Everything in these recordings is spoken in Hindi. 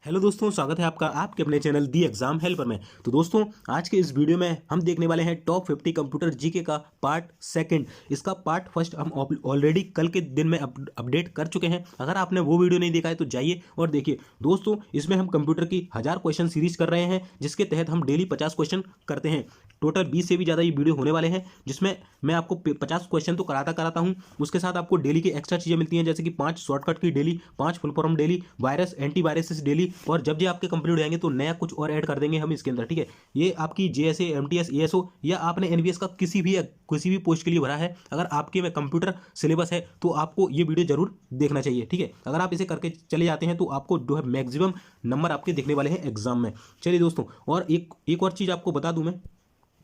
हेलो दोस्तों, स्वागत है आपका आपके अपने चैनल दी एग्जाम हेल्पर में। तो दोस्तों, आज के इस वीडियो में हम देखने वाले हैं टॉप 50 कंप्यूटर जीके का पार्ट सेकंड। इसका पार्ट फर्स्ट हम ऑलरेडी कल के दिन में अपडेट कर चुके हैं। अगर आपने वो वीडियो नहीं देखा है तो जाइए और देखिए। दोस्तों, इसमें हम कंप्यूटर की 1000 क्वेश्चन सीरीज कर रहे हैं, जिसके तहत हम डेली 50 क्वेश्चन करते हैं। टोटल 20 से भी ज़्यादा ये वीडियो होने वाले हैं, जिसमें मैं आपको 50 क्वेश्चन तो कराता हूँ। उसके साथ आपको डेली की एक्स्ट्रा चीज़ें मिलती हैं, जैसे कि 5 शॉर्टकट की daily, 5 full form daily, virus antiviruses daily, और जब ये आपके कंप्लीट हो जाएंगे तो नया कुछ और ऐड कर देंगे हम इसके अंदर। ठीक है, ये आपकी जेएसए, एमटीएस, एएसओ या आपने एनवीएस का किसी भी पोस्ट के लिए भरा है, अगर आपके में कंप्यूटर सिलेबस है तो आपको ये वीडियो जरूर देखना चाहिए। ठीक है, अगर आप इसे करके चले जाते हैं तो आपको जो है मैक्सिमम नंबर आपके देखने वाले हैं एग्जाम में। चलिए दोस्तों, और एक और चीज़ आपको बता दूं मैं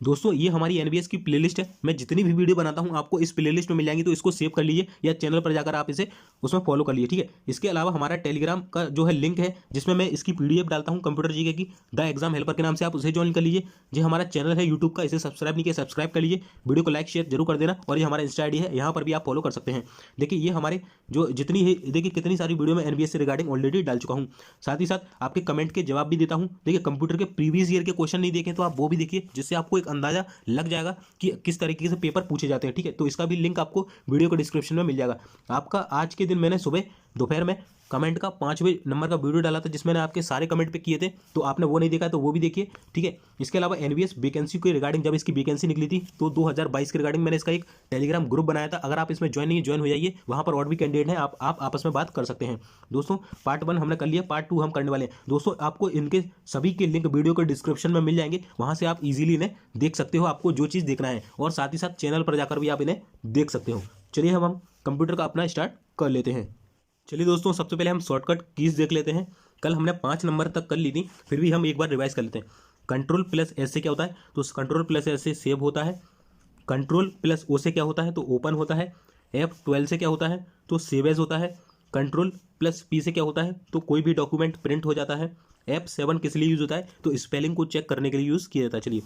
दोस्तों, ये हमारी एनवीएस की प्लेलिस्ट है। मैं जितनी भी वीडियो बनाता हूँ आपको इस प्लेलिस्ट में मिल जाएंगी, तो इसको सेव कर लीजिए या चैनल पर जाकर आप इसे उसमें फॉलो कर लीजिए। ठीक है, इसके अलावा हमारा टेलीग्राम का जो है लिंक है, जिसमें मैं इसकी पीडीएफ डालता हूँ कंप्यूटर जीके की, द एग्जाम हेल्पर के नाम से, आप उसे ज्वाइन कर लीजिए। जो हमारा चैनल है यूट्यूब का, इसे सब्सक्राइब नहीं किया सब्सक्राइब कर लीजिए, वीडियो को लाइक शेयर जरूर कर देना, और ये हमारा इंस्टा आईडी है, यहाँ पर भी आप फॉलो कर सकते हैं। देखिए, ये हमारे जो जितनी है, देखिए कितनी सारी वीडियो में एनवीएस से रिगार्डिंग ऑलरेडी डाल चुका हूँ। साथ ही साथ आपके कमेंट के जवाब भी देता हूँ। देखिए, कंप्यूटर के प्रीवियस ईयर के क्वेश्चन नहीं देखे तो आप वो भी देखिए, जिससे आपको एक अंदाजा लग जाएगा कि किस तरीके से पेपर पूछे जाते हैं। ठीक है, तो इसका भी लिंक आपको वीडियो के डिस्क्रिप्शन में मिल जाएगा। आपका आज के दिन मैंने सुबह दोपहर में कमेंट का 5वें नंबर का वीडियो डाला था, जिसमें मैंने आपके सारे कमेंट पे किए थे, तो आपने वो नहीं देखा तो वो भी देखिए। ठीक है, इसके अलावा एनवीएस वैकेंसी के रिगार्डिंग, जब इसकी वैकेंसी निकली थी तो 2022 के रिगार्डिंग मैंने इसका एक टेलीग्राम ग्रुप बनाया था। अगर आप इसमें ज्वाइन नहीं ज्वाइन हो जाइए, वहाँ पर और भी कैंडिडेट हैं, आप आपस में बात कर सकते हैं। दोस्तों, पार्ट 1 हमने कर लिया, पार्ट 2 हम करने वाले हैं। दोस्तों, आपको इनके सभी के लिंक वीडियो के डिस्क्रिप्शन में मिल जाएंगे, वहाँ से आप इजीली इन्हें देख सकते हो, आपको जो चीज़ देखना है, और साथ ही साथ चैनल पर जाकर भी आप इन्हें देख सकते हो। चलिए हम कंप्यूटर का अपना स्टार्ट कर लेते हैं। चलिए दोस्तों, सबसे पहले हम शॉर्टकट कीज देख लेते हैं। कल हमने 5 नंबर तक कर ली थी, फिर भी हम एक बार रिवाइज कर लेते हैं। कंट्रोल प्लस एस से क्या होता है, तो कंट्रोल प्लस एस से सेव होता है। कंट्रोल प्लस ओ से क्या होता है, तो ओपन होता है। F12 से क्या होता है, तो सेव एज होता है। कंट्रोल प्लस पी से क्या होता है, तो कोई भी डॉक्यूमेंट प्रिंट हो जाता है। F7 किस लिए यूज होता है, तो स्पेलिंग को चेक करने के लिए यूज किया जाता है। चलिए,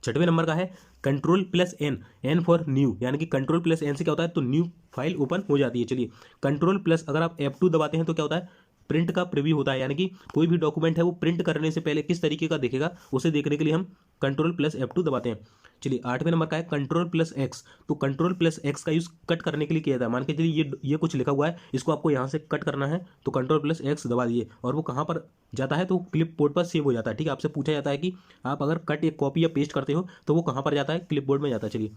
6वें नंबर का है control plus N, N for new, यानी कि कंट्रोल प्लस एन से क्या होता है, तो न्यू फाइल ओपन हो जाती है। चलिए, कंट्रोल प्लस अगर आप F2 दबाते हैं तो क्या होता है, प्रिंट का प्रीव्यू होता है, यानी कि कोई भी डॉक्यूमेंट है वो प्रिंट करने से पहले किस तरीके का दिखेगा उसे देखने के लिए हम कंट्रोल प्लस F2 दबाते हैं। चलिए, 8वें नंबर का है कंट्रोल प्लस एक्स, तो कंट्रोल प्लस एक्स का यूज कट करने के लिए किया जाता है। मान के चलिए ये कुछ लिखा हुआ है, इसको आपको यहाँ से कट करना है, तो कंट्रोल प्लस एक्स दबा दिए, और वो कहाँ पर जाता है, तो क्लिप बोर्ड पर सेव हो जाता है। ठीक है, आपसे पूछा जाता है कि आप अगर कट एक कॉपी या पेस्ट करते हो तो वो कहाँ पर जाता है, क्लिप बोर्ड में जाता है। चलिए,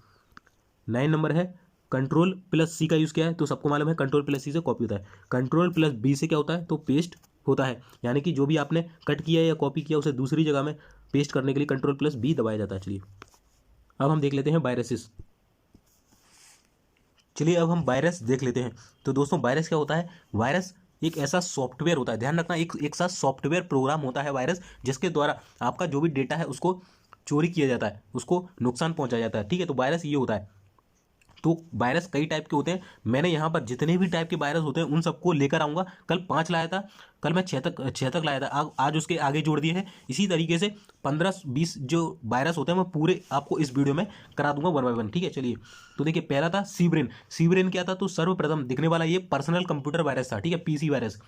9 नंबर है कंट्रोल प्लस सी का यूज़ किया है, तो सबको मालूम है कंट्रोल प्लस सी से कॉपी होता है। कंट्रोल प्लस बी से क्या होता है, तो पेस्ट होता है, यानी कि जो भी आपने कट किया या कॉपी किया उसे दूसरी जगह में पेस्ट करने के लिए कंट्रोल प्लस बी दबाया जाता है। चलिए, अब हम देख लेते हैं वायरसेस। चलिए, अब हम वायरस देख लेते हैं। तो दोस्तों, वायरस क्या होता है, वायरस एक ऐसा सॉफ्टवेयर होता है, ध्यान रखना, एक साथ सॉफ्टवेयर प्रोग्राम होता है वायरस, जिसके द्वारा आपका जो भी डेटा है उसको चोरी किया जाता है, उसको नुकसान पहुंचाया जाता है। ठीक है, तो वायरस ये होता है। तो वायरस कई टाइप के होते हैं, मैंने यहाँ पर जितने भी टाइप के वायरस होते हैं उन सबको लेकर आऊँगा। कल 5 लाया था, कल मैं 6 तक लाया था, आज उसके आगे जोड़ दिए हैं। इसी तरीके से 15-20 जो वायरस होते हैं मैं पूरे आपको इस वीडियो में करा दूंगा 1 बाय 1। ठीक है, चलिए, तो देखिए, पहला था सीब्रेन। सीब्रेन क्या था, तो सर्वप्रथम दिखने वाला ये पर्सनल कंप्यूटर वायरस था। ठीक है, PC virus.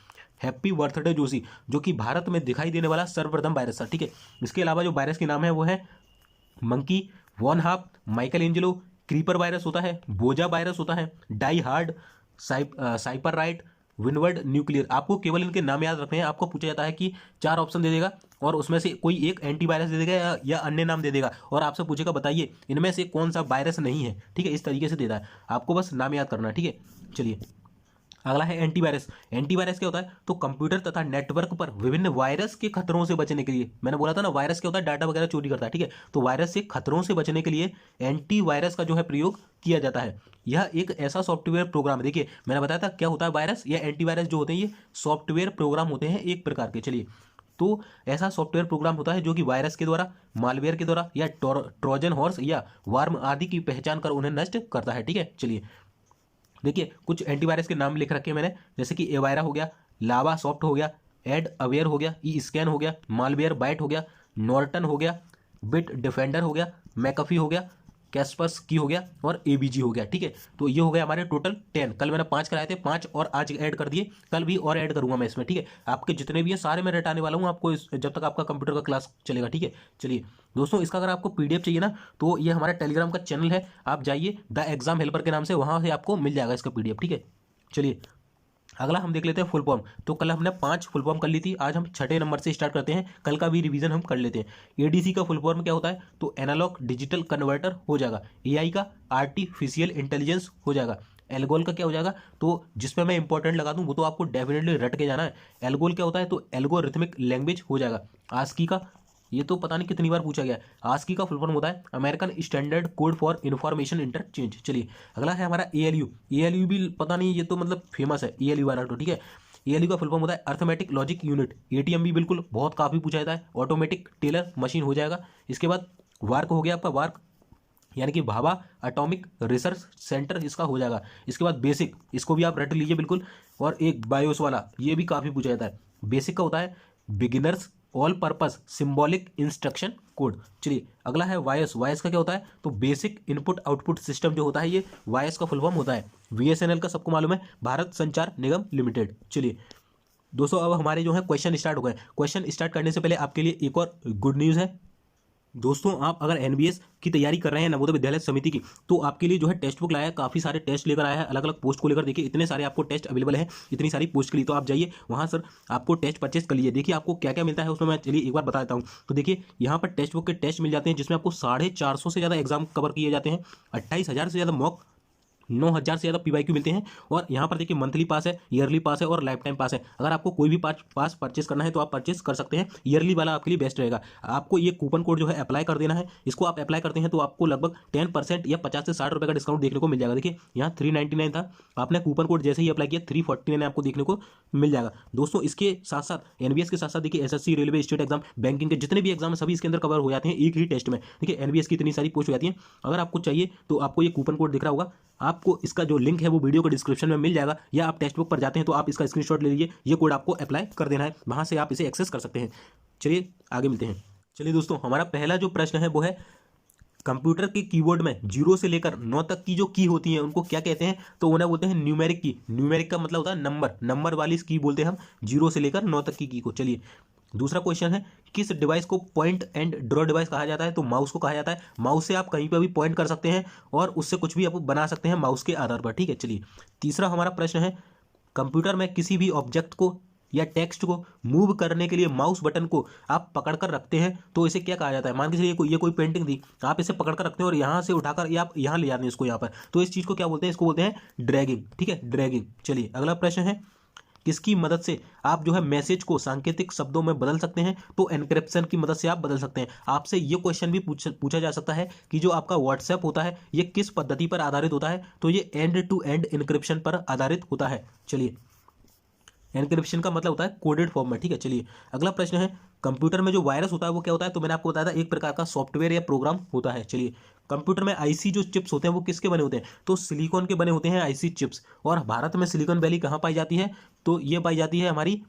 Happy birthday Joshi, जो कि भारत में दिखाई देने वाला सर्वप्रथम वायरस था। ठीक है, इसके अलावा जो वायरस के नाम है वो है monkey, one half, Michelangelo, creeper virus होता है, बोजा वायरस होता है, डाई हार्ड, साइपर राइट, विनवर्ड न्यूक्लियर। आपको केवल इनके नाम याद रखने हैं। आपको पूछा जाता है कि 4 ऑप्शन दे देगा और उसमें से कोई एक एंटीवायरस दे देगा या अन्य नाम दे देगा, और आपसे पूछेगा बताइए इनमें से कौन सा वायरस नहीं है। ठीक है, इस तरीके से देता है, आपको बस नाम याद करना है। ठीक है, चलिए, अगला है एंटीवायरस। एंटीवायरस क्या होता है, तो कंप्यूटर तथा नेटवर्क पर विभिन्न वायरस के खतरों से बचने के लिए, मैंने बोला था ना वायरस क्या होता है, डाटा वगैरह चोरी करता है। ठीक है, तो वायरस से खतरों से बचने के लिए एंटीवायरस का जो है प्रयोग किया जाता है। यह एक ऐसा सॉफ्टवेयर प्रोग्राम है, देखिए मैंने बताया था क्या होता है, वायरस या एंटीवायरस जो होते हैं ये सॉफ्टवेयर प्रोग्राम होते हैं एक प्रकार के। चलिए, तो ऐसा सॉफ्टवेयर प्रोग्राम होता है जो कि वायरस के द्वारा, मालवेयर के द्वारा या ट्रोजन हॉर्स या वार्म आदि की पहचान कर उन्हें नष्ट करता है। ठीक है, चलिए, देखिए कुछ एंटीवायरस के नाम लिख रखे हैं मैंने, जैसे कि एवायरा हो गया, लावा सॉफ्ट हो गया, एड अवेयर हो गया, ई स्कैन हो गया, मालवेयर बाइट हो गया, नॉर्टन हो गया, बिट डिफेंडर हो गया, मैकफी हो गया, कैस्पर्स की हो गया और एबीजी हो गया। ठीक है, तो ये हो गया हमारे टोटल 10। कल मैंने 5 कराए थे, 5 और आज ऐड कर दिए, कल भी और ऐड करूंगा मैं इसमें। ठीक है, आपके जितने भी हैं सारे मैं रटाने वाला हूँ आपको जब तक आपका कंप्यूटर का क्लास चलेगा। ठीक है, चलिए दोस्तों, इसका अगर आपको पीडीएफ चाहिए ना तो ये हमारा टेलीग्राम का चैनल है, आप जाइए द एग्जाम हेल्पर के नाम से, वहां से आपको मिल जाएगा इसका पीडीएफ। ठीक है, चलिए अगला हम देख लेते हैं फुल फॉर्म। तो कल हमने 5 फुल फॉर्म कर ली थी, आज हम छठे नंबर से स्टार्ट करते हैं, कल का भी रिवीजन हम कर लेते हैं। एडीसी का फुल फॉर्म क्या होता है, तो एनालॉग डिजिटल कन्वर्टर हो जाएगा। एआई का आर्टिफिशियल इंटेलिजेंस हो जाएगा। एल्गोल का क्या हो जाएगा, तो जिसमें मैं इंपॉर्टेंट लगा दूं वो तो आपको डेफिनेटली रट के जाना है। एल्गोल क्या होता है, तो एल्गोरिथमिक लैंग्वेज हो जाएगा। आस्की का, ये तो पता नहीं कितनी बार पूछा गया है, आस्की का फुल फॉर्म होता है American standard code for information interchange. चलिए अगला है हमारा एएलयू। एएलयू भी पता नहीं, ये तो मतलब फेमस है एएलयू वाला तो। ठीक है, एएलयू का फुल फॉर्म होता है अर्थमेटिक लॉजिक यूनिट। एटीएम भी बिल्कुल बहुत काफी पूछा जाता है, ऑटोमेटिक टेलर मशीन हो जाएगा। इसके बाद वार्क हो गया आपका, वार्क यानी कि भाभा एटॉमिक रिसर्च सेंटर इसका हो जाएगा। इसके बाद बेसिक, इसको भी आप रट लीजिए बिल्कुल। और एक बायोस वाला, ये भी काफी पूछा जाता है। बेसिक का होता है beginners all purpose symbolic instruction code. चलिए अगला है वायस। वायस का क्या होता है, तो बेसिक इनपुट आउटपुट सिस्टम जो होता है, ये वायस का फुल फॉर्म होता है। बीएसएनएल का सबको मालूम है, भारत संचार निगम लिमिटेड। चलिए दोस्तों, अब हमारे जो है क्वेश्चन स्टार्ट हो गए। क्वेश्चन स्टार्ट करने से पहले आपके लिए एक और गुड न्यूज़ है दोस्तों। आप अगर एनबीएस की तैयारी कर रहे हैं नवोदय विद्यालय समिति की, तो आपके लिए जो है टेक्स्ट बुक लाया है, काफ़ी सारे टेस्ट लेकर आया है, अलग अलग पोस्ट को लेकर। देखिए इतने सारे आपको टेस्ट अवेलेबल है, इतनी सारी पोस्ट के लिए, तो आप जाइए वहाँ सर आपको टेस्ट परचेस कर लीजिए। देखिए आपको क्या क्या मिलता है उसमें, मैं चलिए एक बार बता देता हूँ। तो देखिए यहाँ पर टेक्स्ट बुक के टेस्ट मिल जाते हैं, जिसमें आपको 450 से ज़्यादा एग्जाम कवर किए जाते हैं, 28,000 से ज़्यादा मॉक, 9,000 से ज़्यादा पीवाईक्यू मिलते हैं। और यहाँ पर देखिए मंथली पास है, ईयरली पास है और लाइफ टाइम पास है। अगर आपको कोई भी पास परचेस करना है तो आप परचेस कर सकते हैं, ईयरली वाला आपके लिए बेस्ट रहेगा। आपको ये कूपन कोड जो है अप्लाई कर देना है। इसको आप अप्लाई करते हैं तो आपको लगभग 10% या 50 से 60 रुपये का डिस्काउंट देखने को मिल जाएगा। देखिए यहाँ 399 था, आपने कूपन कोड जैसे ही अप्लाई किया 349 आपको देखने को मिल जाएगा। दोस्तों इसके साथ साथ एनबीएस के साथ साथ देखिए SSC, railway, state exam, banking के जितने भी एग्जाम है सभी इसके अंदर कवर हो जाते हैं एक ही टेस्ट में। देखिए एनबीएस की इतनी सारी पोस्ट हो जाती है। अगर आपको चाहिए तो आपको ये कूपन कोड दिख रहा होगा, आपको इसका जो लिंक है वो वीडियो के डिस्क्रिप्शन में मिल जाएगा, या आप टेक्स्ट बुक पर जाते हैं तो आप इसका स्क्रीनशॉट ले लीजिए, ये कोड आपको अप्लाई कर देना है, वहां से आप इसे एक्सेस कर सकते हैं। चलिए आगे मिलते हैं। चलिए दोस्तों, हमारा पहला जो प्रश्न है वो है कंप्यूटर के कीबोर्ड में 0 से लेकर 9 तक की जो की होती है उनको क्या कहते हैं, तो उन्हें बोलते हैं न्यूमेरिक की। न्यूमेरिक का मतलब होता है नंबर, नंबर वाली की बोलते हैं हम 0 से लेकर 9 तक की को। चलिए दूसरा क्वेश्चन है, किस डिवाइस को पॉइंट एंड ड्रॉ डिवाइस कहा जाता है, तो माउस को कहा जाता है। माउस से आप कहीं पर भी पॉइंट कर सकते हैं और उससे कुछ भी आप बना सकते हैं माउस के आधार पर। ठीक है, चलिए तीसरा हमारा प्रश्न है, कंप्यूटर में किसी भी ऑब्जेक्ट को या टेक्स्ट को मूव करने के लिए माउस बटन को आप पकड़कर रखते हैं तो इसे क्या कहा जाता है। मान के चलिए ये कोई पेंटिंग थी, आप इसे पकड़कर रखते हैं और यहाँ से उठाकर या आप यहाँ ले जाते हैं इसको यहाँ पर, तो इस चीज़ को क्या बोलते हैं, इसको बोलते हैं ड्रैगिंग। ठीक है, ड्रैगिंग। चलिए अगला प्रश्न है, किसकी मदद से आप जो है मैसेज को सांकेतिक शब्दों में बदल सकते हैं, तो एनक्रिप्शन की मदद से आप बदल सकते हैं। आपसे ये क्वेश्चन भी पूछा जा सकता है कि जो आपका व्हाट्सएप होता है ये किस पद्धति पर आधारित होता है, तो ये एंड टू एंड इनक्रिप्शन पर आधारित होता है। चलिए एनक्रिप्शन का मतलब होता है कोडेड फॉर्म में। ठीक है, चलिए अगला प्रश्न है, कंप्यूटर में जो वायरस होता है वो क्या होता है, तो मैंने आपको बताया था एक प्रकार का सॉफ्टवेयर या प्रोग्राम होता है। चलिए कंप्यूटर में आईसी जो चिप्स होते हैं वो किसके बने होते हैं, तो सिलिकॉन के बने होते हैं आईसी चिप्स। और भारत में सिलिकॉन वैली कहाँ पाई जाती है, तो ये पाई जाती है हमारी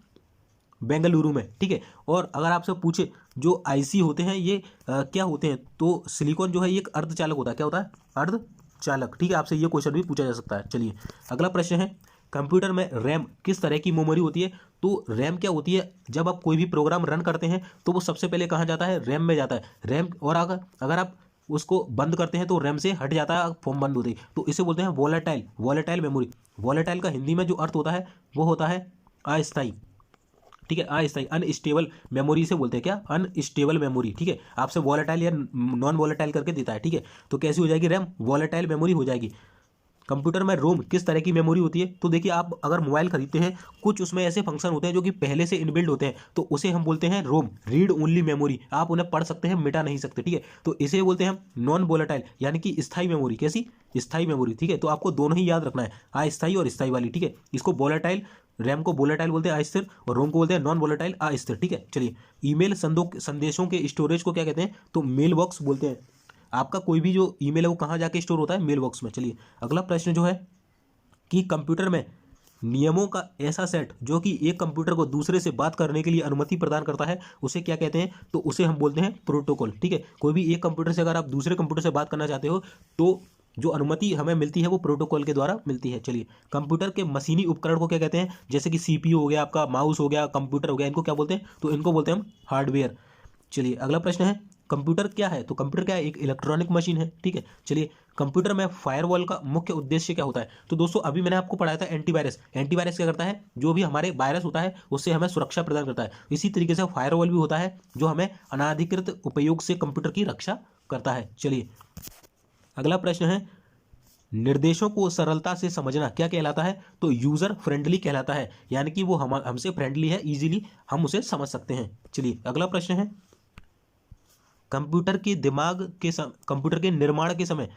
बेंगलुरु में। ठीक है, और अगर आपसे पूछे जो आईसी होते हैं ये क्या होते हैं, तो सिलिकॉन जो है ये एक अर्धचालक होता है। क्या होता है, अर्धचालक। ठीक है, आपसे ये क्वेश्चन भी पूछा जा सकता है। चलिए अगला प्रश्न है, कंप्यूटर में रैम किस तरह की मेमोरी होती है, तो रैम क्या होती है, जब आप कोई भी प्रोग्राम रन करते हैं तो वो सबसे पहले कहाँ जाता है, रैम में जाता है। रैम, और अगर आप उसको बंद करते हैं तो रैम से हट जाता है, फॉर्म बंद होती है, तो इसे बोलते हैं वॉलेटाइल, वॉलेटाइल मेमोरी। वॉलेटाइल का हिंदी में जो अर्थ होता है वो होता है अस्थायी। ठीक है, अस्थायी, अनस्टेबल मेमोरी से बोलते हैं, क्या, अनस्टेबल मेमोरी। ठीक है, आपसे वॉलेटाइल या नॉन वॉलेटाइल करके देता है। ठीक है, तो कैसी हो जाएगी, रैम वॉलेटाइल मेमोरी हो जाएगी। कंप्यूटर में रोम किस तरह की मेमोरी होती है, तो देखिए आप अगर मोबाइल खरीदते हैं कुछ उसमें ऐसे फंक्शन होते हैं जो कि पहले से इनबिल्ड होते हैं, तो उसे हम बोलते हैं रोम, रीड ओनली मेमोरी। आप उन्हें पढ़ सकते हैं, मिटा नहीं सकते। ठीक है, तो इसे बोलते हैं हम नॉन वोलेटाइल यानी कि स्थायी मेमोरी। कैसी, स्थायी मेमोरी। ठीक है, तो आपको दोनों ही याद रखना है, अस्थायी और स्थायी वाली। ठीक है, इसको वोलेटाइल, रैम को वोलेटाइल बोलते हैं अस्थिर, और रोम को बोलते हैं नॉन वोलेटाइल अस्थिर। ठीक है, चलिए ईमेल संदेशों के स्टोरेज को क्या कहते हैं, तो मेल बॉक्स बोलते हैं। आपका कोई भी जो ईमेल है वो कहाँ जाके स्टोर होता है, मेल बॉक्स में। चलिए अगला प्रश्न जो है कि कंप्यूटर में नियमों का ऐसा सेट जो कि एक कंप्यूटर को दूसरे से बात करने के लिए अनुमति प्रदान करता है, उसे क्या कहते हैं? तो उसे हम बोलते हैं प्रोटोकॉल। ठीक है, कोई भी एक कंप्यूटर से अगर आप दूसरे कंप्यूटर से बात करना चाहते हो तो जो अनुमति हमें मिलती है वो प्रोटोकॉल के द्वारा मिलती है। चलिए, कंप्यूटर के मशीनी उपकरण को क्या कहते हैं? जैसे कि सीपीयू हो गया, आपका माउस हो गया, कंप्यूटर हो गया, इनको क्या बोलते हैं? तो इनको बोलते हैं हम हार्डवेयर। चलिए, अगला प्रश्न है, कंप्यूटर क्या है? तो कंप्यूटर क्या है? एक इलेक्ट्रॉनिक मशीन है। ठीक है, चलिए, कंप्यूटर में फायरवॉल का मुख्य उद्देश्य क्या होता है? तो दोस्तों अभी मैंने आपको पढ़ाया था एंटीवायरस। एंटीवायरस क्या करता है? जो भी हमारे वायरस होता है उससे हमें सुरक्षा प्रदान करता है। इसी तरीके से फायरवॉल भी होता है जो हमें अनाधिकृत उपयोग से कंप्यूटर की रक्षा करता है। चलिए, अगला प्रश्न है, निर्देशों को सरलता से समझना क्या कहलाता है? तो यूजर फ्रेंडली कहलाता है, यानी कि वो हमसे फ्रेंडली है, इजीली हम उसे समझ सकते हैं। चलिए, अगला प्रश्न है, कंप्यूटर के निर्माण के समय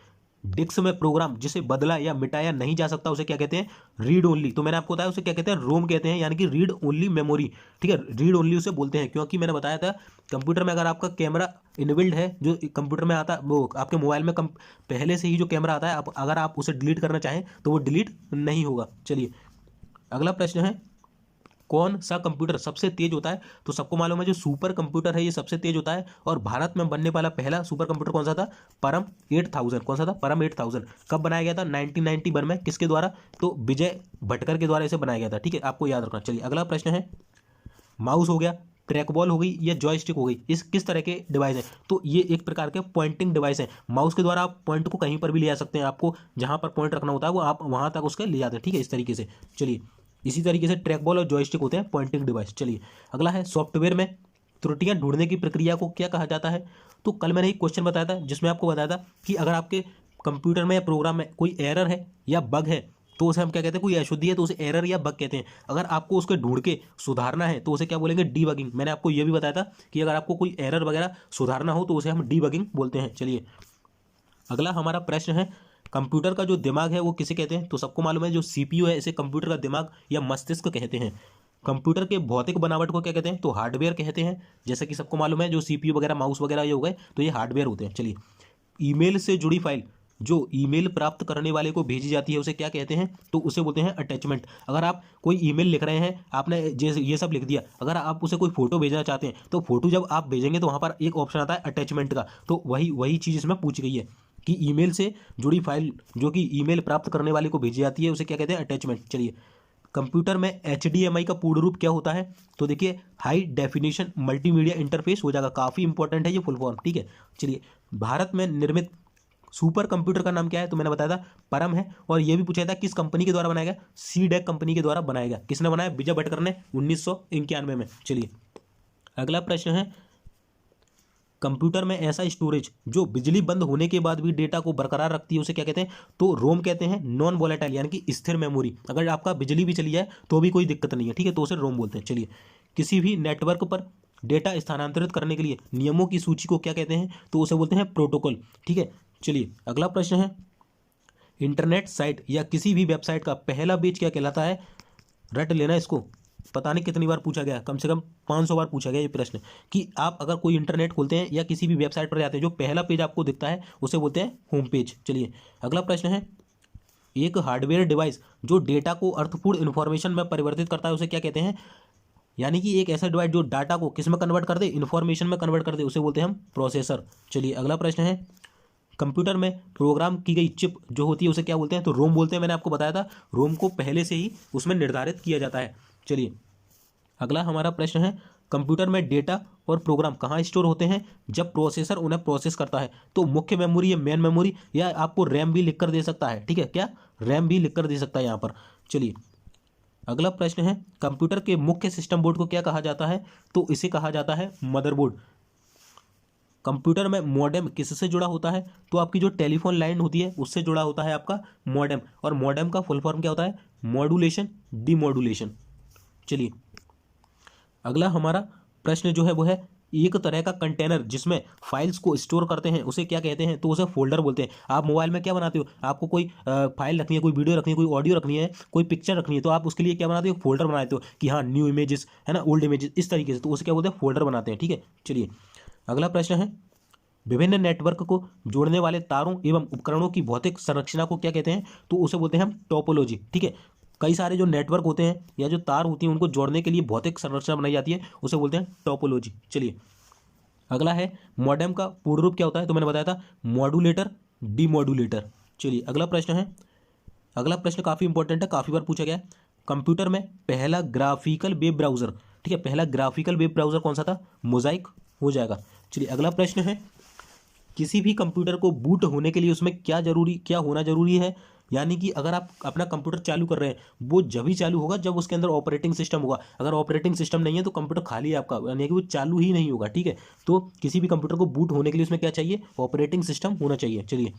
डिस्क में प्रोग्राम जिसे बदला या मिटाया नहीं जा सकता उसे क्या कहते हैं? Read only. तो मैंने आपको बताया उसे क्या कहते हैं? रोम कहते हैं, यानी कि रीड ओनली मेमोरी। ठीक है, रीड ओनली उसे बोलते हैं, क्योंकि मैंने बताया था कंप्यूटर में अगर आपका कैमरा इनबिल्ड है, जो कंप्यूटर में आता है, वो आपके मोबाइल में पहले से ही जो कैमरा आता है, अगर आप उसे डिलीट करना चाहें तो वो डिलीट नहीं होगा। चलिए, अगला प्रश्न है, कौन सा कंप्यूटर सबसे तेज होता है? तो सबको मालूम है जो सुपर कंप्यूटर है ये सबसे तेज होता है, और भारत में बनने वाला पहला सुपर कंप्यूटर कौन सा था? परम 8000। कौन सा था? परम 8000। कब बनाया गया था? 1991 में। किसके द्वारा? तो विजय भटकर के द्वारा इसे बनाया गया था। ठीक है, आपको याद रखना। चलिए, अगला प्रश्न है, माउस हो गया, ट्रैक बॉल हो गई या जॉयस्टिक हो गई, इस किस तरह के डिवाइस है? तो ये एक प्रकार के पॉइंटिंग डिवाइस है। माउस के द्वारा आप पॉइंट को कहीं पर भी ले जा सकते हैं, आपको जहां पर पॉइंट रखना होता है वो आप वहां तक उसके ले जाते हैं। ठीक है, इस तरीके से। चलिए, इसी तरीके से ट्रैक बॉल और जॉयस्टिक होते हैं पॉइंटिंग डिवाइस। चलिए, अगला है, सॉफ्टवेयर में त्रुटियां ढूंढने की प्रक्रिया को क्या कहा जाता है? तो कल मैंने एक क्वेश्चन बताया था जिसमें आपको बताया था कि अगर आपके कंप्यूटर में या प्रोग्राम में कोई एरर है या बग है तो उसे हम क्या कहते हैं? कोई अशुद्धि है तो उसे एरर या बग कहते हैं। अगर आपको उसके ढूंढ के सुधारना है तो उसे क्या बोलेंगे? डीबगिंग। मैंने आपको यह भी बताया था कि अगर आपको कोई एरर वगैरह सुधारना हो तो उसे हम डीबगिंग बोलते हैं। चलिए, अगला हमारा प्रश्न है, कंप्यूटर का जो दिमाग है वो किसे कहते हैं? तो सबको मालूम है जो सीपीयू है इसे कंप्यूटर का दिमाग या मस्तिष्क कहते हैं। कंप्यूटर के भौतिक बनावट को क्या कहते हैं? तो हार्डवेयर कहते हैं। जैसे कि सबको मालूम है जो सीपीयू वगैरह माउस वगैरह ये हो गए तो ये हार्डवेयर होते हैं। चलिए, ईमेल से जुड़ी फाइल जो ईमेल प्राप्त करने वाले को भेजी जाती है उसे क्या कहते हैं? तो उसे बोलते हैं अटैचमेंट। अगर आप कोई ईमेल लिख रहे हैं, आपने जैसे ये सब लिख दिया, अगर आप उसे कोई फोटो भेजना चाहते हैं तो फोटो जब आप भेजेंगे तो वहां पर एक ऑप्शन आता है अटैचमेंट का। तो वही चीज़ इसमें पूछ गई है कि ईमेल से जुड़ी फाइल जो कि ईमेल प्राप्त करने वाले को भेजी जाती है उसे क्या कहते हैं? अटैचमेंट। चलिए, कंप्यूटर में HDMI का पूर्ण रूप क्या होता है? तो देखिए, हाई डेफिनेशन मल्टीमीडिया इंटरफेस हो जाएगा। काफ़ी इंपॉर्टेंट है ये फुल फॉर्म। ठीक है, चलिए, भारत में निर्मित सुपर कंप्यूटर का नाम क्या है? तो मैंने बताया था परम है, और यह भी पूछा था किस कंपनी के द्वारा बनाया गया? सीडेक कंपनी के द्वारा बनाया गया। किसने बनाया? विजय भटकर ने 1991 में। चलिए, अगला प्रश्न है, कंप्यूटर में ऐसा स्टोरेज जो बिजली बंद होने के बाद भी डेटा को बरकरार रखती है उसे क्या कहते हैं? तो रोम कहते हैं। नॉन वोलेटाइल यानी कि स्थिर मेमोरी, अगर आपका बिजली भी चली जाए तो भी कोई दिक्कत नहीं है। ठीक है, तो उसे रोम बोलते हैं। चलिए, किसी भी नेटवर्क पर डेटा स्थानांतरित करने के लिए नियमों की सूची को क्या कहते हैं? तो उसे बोलते हैं प्रोटोकॉल। ठीक है, चलिए, अगला प्रश्न है, इंटरनेट साइट या किसी भी वेबसाइट का पहला पेज क्या कहलाता है? रट लेना इसको, पता नहीं कितनी बार पूछा गया, कम से कम 500 बार पूछा गया ये प्रश्न, कि आप अगर कोई इंटरनेट खोलते हैं या किसी भी वेबसाइट पर जाते हैं जो पहला पेज आपको दिखता है उसे बोलते हैं होम पेज। चलिए, अगला प्रश्न है, एक हार्डवेयर डिवाइस जो डेटा को अर्थपूर्ण इन्फॉर्मेशन में परिवर्तित करता है उसे क्या कहते हैं? यानी कि एक ऐसा डिवाइस जो डाटा को किस में कन्वर्ट कर दे? इन्फॉर्मेशन में कन्वर्ट कर दे, उसे बोलते हैं हम प्रोसेसर। चलिए, अगला प्रश्न है, कंप्यूटर में प्रोग्राम की गई चिप जो होती है उसे क्या बोलते हैं? तो रोम बोलते हैं। मैंने आपको बताया था रोम को पहले से ही उसमें निर्धारित किया जाता है। चलिए, अगला हमारा प्रश्न है, कंप्यूटर में डेटा और प्रोग्राम कहाँ स्टोर होते हैं? जब प्रोसेसर उन्हें प्रोसेस करता है। तो मुख्य मेमोरी या मेन मेमोरी, या आपको रैम भी लिख कर दे सकता है। ठीक है, क्या रैम भी लिख कर दे सकता है यहाँ पर। चलिए, अगला प्रश्न है, कंप्यूटर के मुख्य सिस्टम बोर्ड को क्या कहा जाता है? तो इसे कहा जाता है मदरबोर्ड। कंप्यूटर में मॉडेम किससे जुड़ा होता है? तो आपकी जो टेलीफोन लाइन होती है उससे जुड़ा होता है आपका मॉडेम, और मॉडेम का फुल फॉर्म क्या होता है? Modulation demodulation. चलिए, अगला हमारा प्रश्न जो है वो है, एक तरह का कंटेनर जिसमें फाइल्स को स्टोर करते हैं उसे क्या कहते हैं? तो उसे फोल्डर बोलते हैं। आप मोबाइल में क्या बनाते हो? आपको कोई फाइल रखनी है, कोई वीडियो रखनी है, कोई ऑडियो रखनी है, कोई पिक्चर रखनी है, तो आप उसके लिए क्या बनाते हो? फोल्डर बनाते हो कि हाँ न्यू इमेजेस है ना, ओल्ड इमेजेस, इस तरीके से, तो उसे क्या बोलते हैं? फोल्डर बनाते हैं। ठीक है, चलिए, अगला प्रश्न है, विभिन्न नेटवर्क को जोड़ने वाले तारों एवं उपकरणों की भौतिक संरचना को क्या कहते हैं? तो उसे बोलते हैं हम टोपोलॉजी। ठीक है, कई सारे जो नेटवर्क होते हैं या जो तार होती हैं उनको जोड़ने के लिए भौतिक संरचना बनाई जाती है, उसे बोलते हैं टोपोलॉजी। चलिए अगला है मॉडेम का पूर्ण रूप क्या होता है, तो मैंने बताया था मॉड्यूलेटर, डीमॉड्यूलेटर। चलिए अगला प्रश्न है, अगला प्रश्न काफ़ी इंपॉर्टेंट है, काफ़ी बार पूछा गया है। कंप्यूटर में पहला ग्राफिकल वेब ब्राउज़र, ठीक है, पहला ग्राफिकल वेब ब्राउज़र कौन सा था, मोज़ाइक हो जाएगा। चलिए अगला प्रश्न है, किसी भी कंप्यूटर को बूट होने के लिए उसमें क्या होना जरूरी है, यानी कि अगर आप अपना कंप्यूटर चालू कर रहे हैं वो जब ही चालू होगा जब उसके अंदर ऑपरेटिंग सिस्टम होगा। अगर ऑपरेटिंग सिस्टम नहीं है तो कंप्यूटर खाली है आपका, यानी कि वो चालू ही नहीं होगा। ठीक है, तो किसी भी कंप्यूटर को बूट होने के लिए उसमें क्या चाहिए, ऑपरेटिंग सिस्टम होना चाहिए। चलिए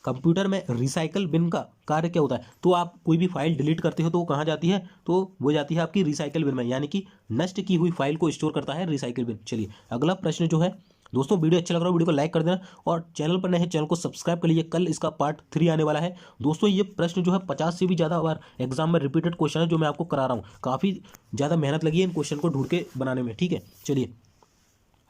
कंप्यूटर में रिसाइकल बिन का कार्य क्या होता है, तो आप कोई भी फाइल डिलीट करते हो तो वो कहाँ जाती है, तो वो जाती है आपकी रिसाइकल बिन में, यानी कि नष्ट की हुई फाइल को स्टोर करता है रिसाइकल बिन। चलिए अगला प्रश्न जो है दोस्तों, वीडियो अच्छा लग रहा है वीडियो को लाइक कर देना और चैनल पर नए हैं चैनल को सब्सक्राइब कर लीजिए, कल इसका पार्ट 3 आने वाला है। दोस्तों ये प्रश्न जो है 50 से भी ज़्यादा बार एग्जाम में रिपीटेड क्वेश्चन है जो मैं आपको करा रहा हूँ, काफ़ी ज़्यादा मेहनत लगी है इन क्वेश्चन को ढूंढ के बनाने में। ठीक है, चलिए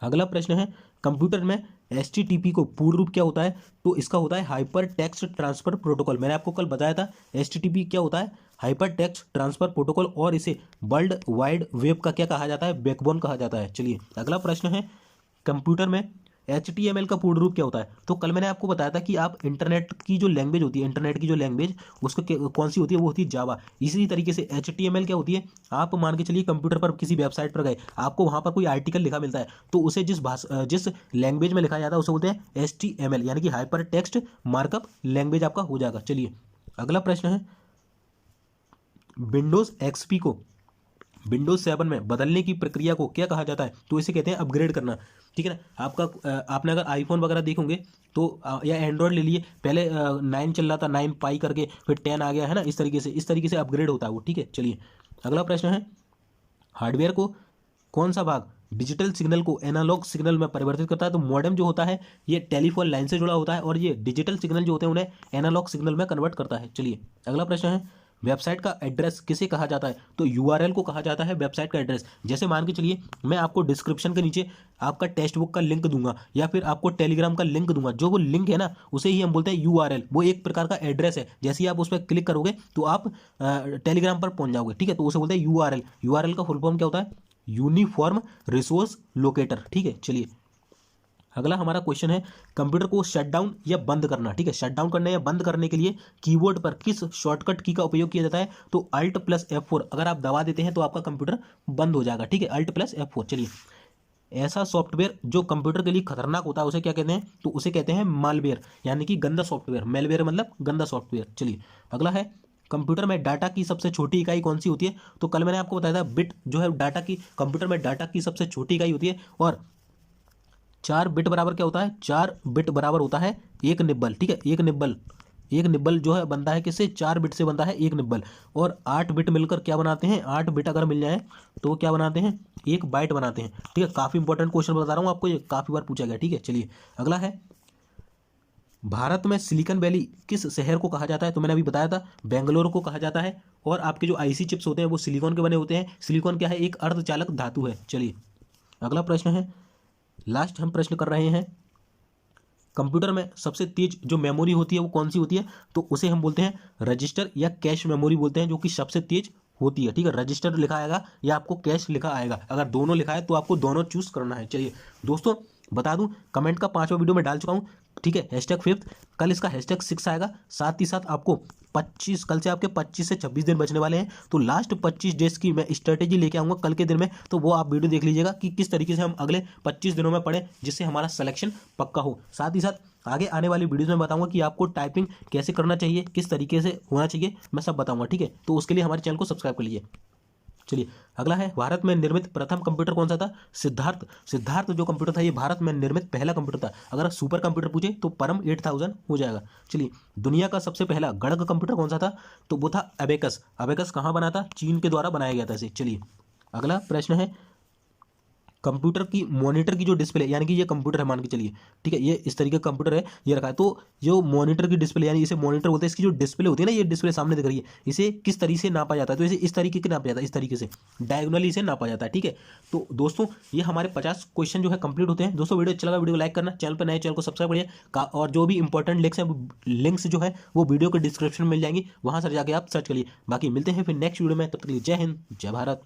अगला प्रश्न है, कंप्यूटर में HTTP को पूर्ण रूप क्या होता है, तो इसका होता है हाइपर टेक्स्ट ट्रांसफर प्रोटोकॉल। मैंने आपको कल बताया था HTTP क्या होता है, हाइपर टेक्स्ट ट्रांसफर प्रोटोकॉल, और इसे वर्ल्ड वाइड वेब का क्या कहा जाता है, बैकबोन कहा जाता है। चलिए अगला प्रश्न है, कंप्यूटर में HTML का पूर्ण रूप क्या होता है, तो कल मैंने आपको बताया था कि आप इंटरनेट की जो लैंग्वेज होती है, इंटरनेट की जो लैंग्वेज उसको कौन सी होती है, वो होती है जावा। इसी तरीके से HTML क्या होती है, आप मान के चलिए कंप्यूटर पर किसी वेबसाइट पर गए, आपको वहाँ पर कोई आर्टिकल लिखा मिलता है, तो उसे जिस लैंग्वेज में लिखा जाता है उसे बोलते हैं HTML, यानी कि हाइपर टेक्स्ट मार्कअप लैंग्वेज आपका हो जाएगा। चलिए अगला प्रश्न है, विंडोज़ XP को विंडोज 7 में बदलने की प्रक्रिया को क्या कहा जाता है, तो इसे कहते हैं अपग्रेड करना। ठीक है ना, आपने अगर आईफोन वगैरह देखोगे तो या एंड्रॉयड ले लिए, पहले 9 चल रहा था, 9 पाई करके फिर 10 आ गया है ना, इस तरीके से अपग्रेड होता है वो। ठीक है, चलिए अगला प्रश्न है, हार्डवेयर को कौन सा भाग डिजिटल सिग्नल को एनालॉग सिग्नल में परिवर्तित करता है, तो मॉडेम जो होता है ये टेलीफोन लाइन से जुड़ा होता है और ये डिजिटल सिग्नल जो होते हैं उन्हें एनालॉग सिग्नल में कन्वर्ट करता है। चलिए अगला प्रश्न है, वेबसाइट का एड्रेस किसे कहा जाता है, तो URL को कहा जाता है वेबसाइट का एड्रेस। जैसे मान के चलिए मैं आपको डिस्क्रिप्शन के नीचे आपका टेक्स्ट बुक का लिंक दूंगा या फिर आपको टेलीग्राम का लिंक दूंगा, जो वो लिंक है ना उसे ही हम बोलते हैं URL, वो एक प्रकार का एड्रेस है। जैसे ही आप उस पर क्लिक करोगे तो आप टेलीग्राम पर पहुंच जाओगे। ठीक है, तो उसे बोलते हैं URL। URL का फुल फॉर्म क्या होता है, यूनिफॉर्म रिसोर्स लोकेटर। ठीक है, चलिए अगला हमारा क्वेश्चन है, कंप्यूटर को शट डाउन या बंद करना। ठीक है, शट डाउन करने या बंद करने के लिए कीबोर्ड पर किस शॉर्टकट की का उपयोग किया जाता है, तो Alt+F4 अगर आप दबा देते हैं तो आपका कंप्यूटर बंद हो जाएगा। ठीक है, Alt+F4। चलिए ऐसा सॉफ्टवेयर जो कंप्यूटर के लिए खतरनाक होता है उसे क्या कहते हैं, तो उसे कहते हैं मालवेयर, यानी कि गंदा सॉफ्टवेयर। मेलवेयर मतलब गंदा सॉफ्टवेयर। चलिए अगला है, कंप्यूटर में डाटा की सबसे छोटी इकाई कौन सी होती है, तो कल मैंने आपको बताया था बिट जो है डाटा की, कंप्यूटर में डाटा की सबसे छोटी इकाई होती है, और 4 बिट बराबर क्या होता है, 4 बिट बराबर होता है एक निब्बल। ठीक है, एक निब्बल जो है बनता है किससे, 4 बिट से बनता है एक निब्बल, और 8 बिट मिलकर क्या बनाते हैं, 8 बिट अगर मिल जाए तो क्या बनाते हैं, एक बाइट बनाते हैं। ठीक है, काफ़ी इंपॉर्टेंट क्वेश्चन बता रहा हूँ आपको, ये काफ़ी बार पूछा गया। ठीक है, चलिए अगला है, भारत में सिलिकॉन वैली किस शहर को कहा जाता है, तो मैंने अभी बताया था बेंगलोर को कहा जाता है, और आपके जो IC चिप्स होते हैं वो सिलिकॉन के बने होते हैं। सिलिकॉन क्या है, एक अर्धचालक धातु है। चलिए अगला प्रश्न है, लास्ट हम प्रश्न कर रहे हैं, कंप्यूटर में सबसे तेज जो मेमोरी होती है वो कौन सी होती है, तो उसे हम बोलते हैं रजिस्टर या कैश मेमोरी बोलते हैं, जो कि सबसे तेज होती है। ठीक है, रजिस्टर लिखा आएगा या आपको कैश लिखा आएगा, अगर दोनों लिखा है तो आपको दोनों चूज करना है। चलिए दोस्तों बता दूं, कमेंट का 5वां वीडियो में डाल चुका हूं। ठीक है, #5, कल इसका #6 आएगा। साथ ही साथ आपको 25, कल से आपके 25 से 26 दिन बचने वाले हैं, तो लास्ट 25 डेज की मैं स्ट्रेटेजी लेके आऊँगा कल के दिन में, तो वो आप वीडियो देख लीजिएगा कि किस तरीके से हम अगले 25 दिनों में पढ़ें जिससे हमारा सिलेक्शन पक्का हो। साथ ही साथ आगे आने वाली वीडियोज़ में बताऊंगा कि आपको टाइपिंग कैसे करना चाहिए, किस तरीके से होना चाहिए, मैं सब बताऊंगा। ठीक है, तो उसके लिए हमारे चैनल को सब्सक्राइब कर लीजिए। चलिए अगला है, भारत में निर्मित प्रथम कंप्यूटर कौन सा था, सिद्धार्थ जो कंप्यूटर था ये भारत में निर्मित पहला कंप्यूटर था। अगर सुपर कंप्यूटर पूछे तो परम 8000 हो जाएगा। चलिए दुनिया का सबसे पहला गणक कंप्यूटर कौन सा था, तो वो था अबेकस। अबेकस कहाँ बना था, चीन के द्वारा बनाया गया था इसे। चलिए अगला प्रश्न है, कंप्यूटर की मॉनिटर की जो डिस्प्ले, यानी कि ये कंप्यूटर है मान के चलिए, ठीक है, ये इस तरीके का कंप्यूटर है, ये रखा है, तो जो मॉनिटर की डिस्प्ले, यानी इसे मॉनिटर बोलते हैं, इसकी जो डिस्प्ले होती है ना, ये डिस्प्ले सामने दिख रही है, इसे किस तरीके से नापा जाता है, तो इसे इस तरीके से नापा जाता है, इस तरीके से डायगोनली इसे नापा जाता है, ठीक है। तो दोस्तों ये हमारे 50 क्वेश्चन जो है कंप्लीट होते हैं। दोस्तों वीडियो अच्छा लगा, वीडियो को लाइक करना, चैनल पर नए चैनल को सब्सक्राइब करिए, और जो भी इंपॉर्टेंट लिंक्स जो है वो वीडियो के डिस्क्रिप्शन में मिल जाएंगी, वहां से जाके आप सर्च करिए। बाकी मिलते हैं फिर नेक्स्ट वीडियो में, तब तक के लिए जय हिंद, जय भारत।